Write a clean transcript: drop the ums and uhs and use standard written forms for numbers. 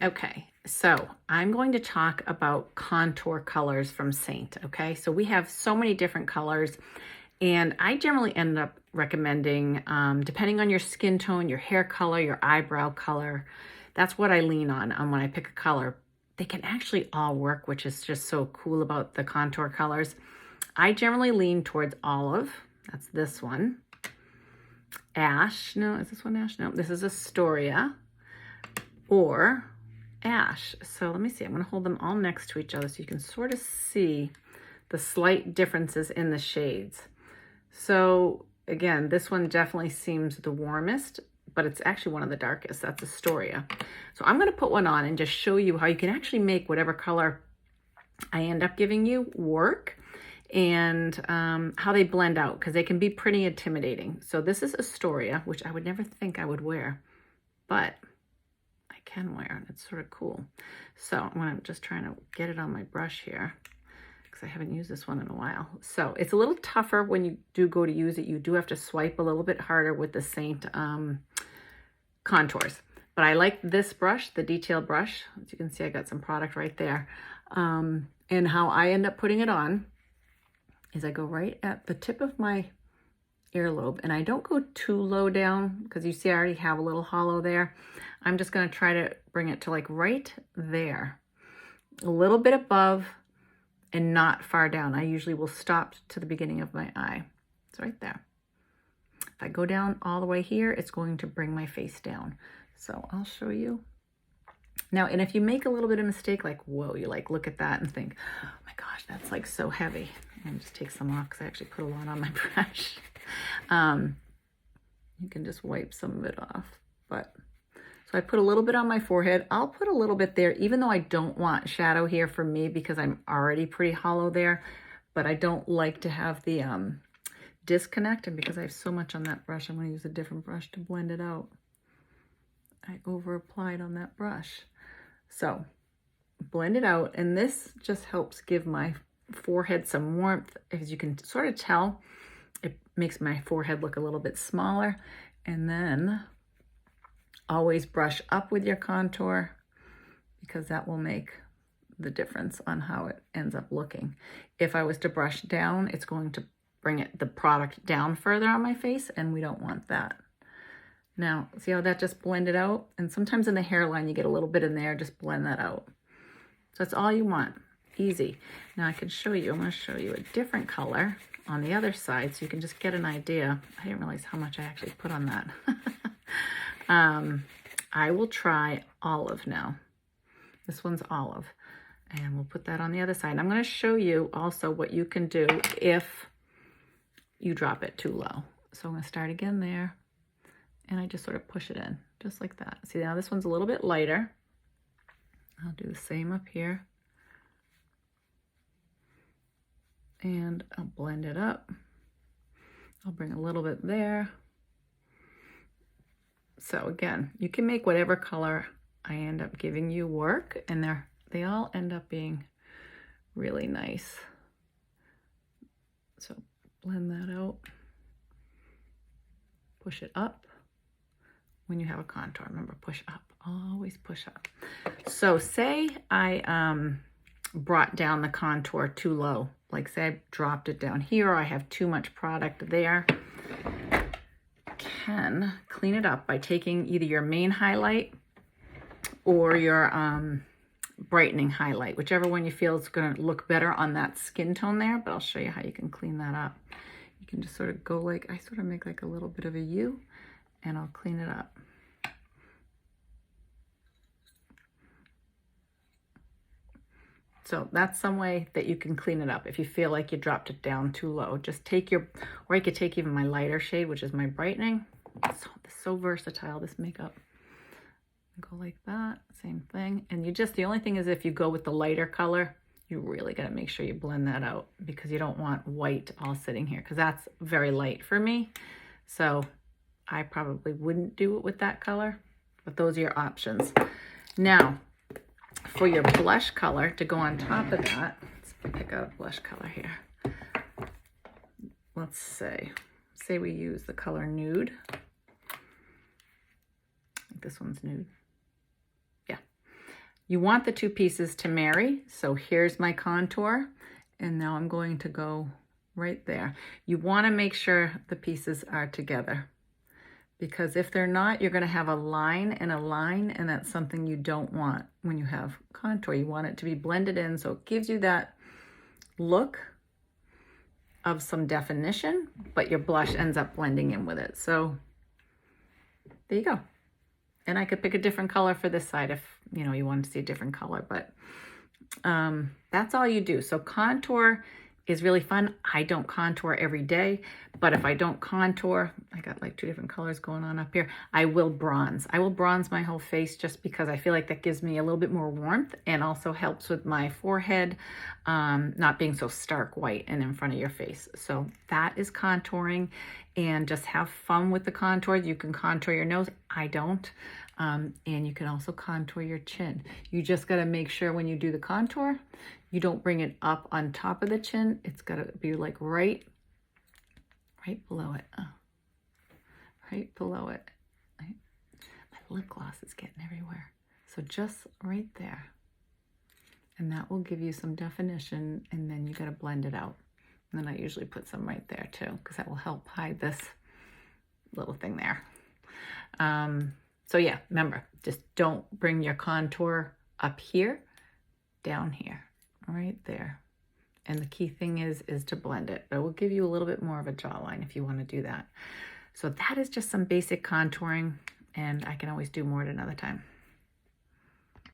Okay, so I'm going to talk about contour colors from Seint, okay? So we have so many different colors, and I generally end up recommending, depending on your skin tone, your hair color, your eyebrow color, that's what I lean on when I pick a color. They can actually all work, which is just so cool about the contour colors. I generally lean towards olive. That's this one. Ash. No, is this one ash? No, this is Astoria. Or ash. So let me see. I'm going to hold them all next to each other so you can sort of see the slight differences in the shades. So again, this one definitely seems the warmest, but it's actually one of the darkest. That's Astoria. So I'm going to put one on and just show you how you can actually make whatever color I end up giving you work, and how they blend out, because they can be pretty intimidating. So this is Astoria, which I would never think I would wear, but I can wear, and it's sort of cool. So I'm just trying to get it on my brush here, because I haven't used this one in a while. So it's a little tougher when you do go to use it. You do have to swipe a little bit harder with the Seint contours. But I like this brush, the detail brush. As you can see, I got some product right there. And how I end up putting it on is I go right at the tip of my earlobe, and I don't go too low down, because you see I already have a little hollow there. I'm just going to try to bring it to like right there, a little bit above and not far down. I usually will stop to the beginning of my eye. It's right there. If I go down all the way here, it's going to bring my face down. So I'll show you. Now, and if you make a little bit of mistake, like, whoa, you like look at that and think, oh my gosh, that's like so heavy. And just take some off, because I actually put a lot on my brush. You can just wipe some of it off. But so I put a little bit on my forehead. I'll put a little bit there, even though I don't want shadow here for me, because I'm already pretty hollow there. But I don't like to have the disconnect, and because I have so much on that brush, I'm going to use a different brush to blend it out. I over applied on that brush. So blend it out, and this just helps give my forehead some warmth. As you can sort of tell, it makes my forehead look a little bit smaller. And then always brush up with your contour, because that will make the difference on how it ends up looking. If I was to brush down, it's going to bring the product down further on my face, and we don't want that. Now, see how that just blended out? And sometimes in the hairline, you get a little bit in there, just blend that out. So that's all you want, easy. Now I can show you, I'm gonna show you a different color on the other side, so you can just get an idea. I didn't realize how much I actually put on that. I will try olive now. This one's olive, and we'll put that on the other side. I'm gonna show you also what you can do if you drop it too low. So I'm gonna start again there. And I just sort of push it in, just like that. See, now this one's a little bit lighter. I'll do the same up here. And I'll blend it up. I'll bring a little bit there. So again, you can make whatever color I end up giving you work, and they all end up being really nice. So blend that out. Push it up. When you have a contour, remember, push up, always push up. So say I brought down the contour too low, like say I dropped it down here, or I have too much product there. Can clean it up by taking either your main highlight or your brightening highlight, whichever one you feel is going to look better on that skin tone there, but I'll show you how you can clean that up. You can just sort of go like, I sort of make like a little bit of a U, and I'll clean it up. So that's some way that you can clean it up if you feel like you dropped it down too low. Just take your, or you could take even my lighter shade, which is my brightening. It's so versatile, this makeup. Go like that, same thing. And you just, the only thing is if you go with the lighter color, you really gotta make sure you blend that out, because you don't want white all sitting here, because that's very light for me. So I probably wouldn't do it with that color, but those are your options. Now, for your blush color to go on top of that, let's pick out a blush color here. Let's say we use the color Nude. I think this one's Nude. Yeah. You want the two pieces to marry. So here's my contour. And now I'm going to go right there. You want to make sure the pieces are together, because if they're not, you're going to have a line, and that's something you don't want when you have contour. You want it to be blended in, so it gives you that look of some definition, but your blush ends up blending in with it. So there you go. And I could pick a different color for this side if you know you wanted to see a different color, but that's all you do. So contour is really fun. I don't contour every day, but if I don't contour, I got like two different colors going on up here, I will bronze. I will bronze my whole face just because I feel like that gives me a little bit more warmth and also helps with my forehead not being so stark white and in front of your face. So that is contouring, and just have fun with the contour. You can contour your nose. I don't. And you can also contour your chin. You just got to make sure when you do the contour, you don't bring it up on top of the chin. It's got to be like right below it. Right below it. My lip gloss is getting everywhere. So just right there. And that will give you some definition, and then you got to blend it out. And then I usually put some right there too, because that will help hide this little thing there. So yeah, remember, just don't bring your contour up here, down here, right there. And the key thing is to blend it. But it will give you a little bit more of a jawline if you want to do that. So that is just some basic contouring, and I can always do more at another time.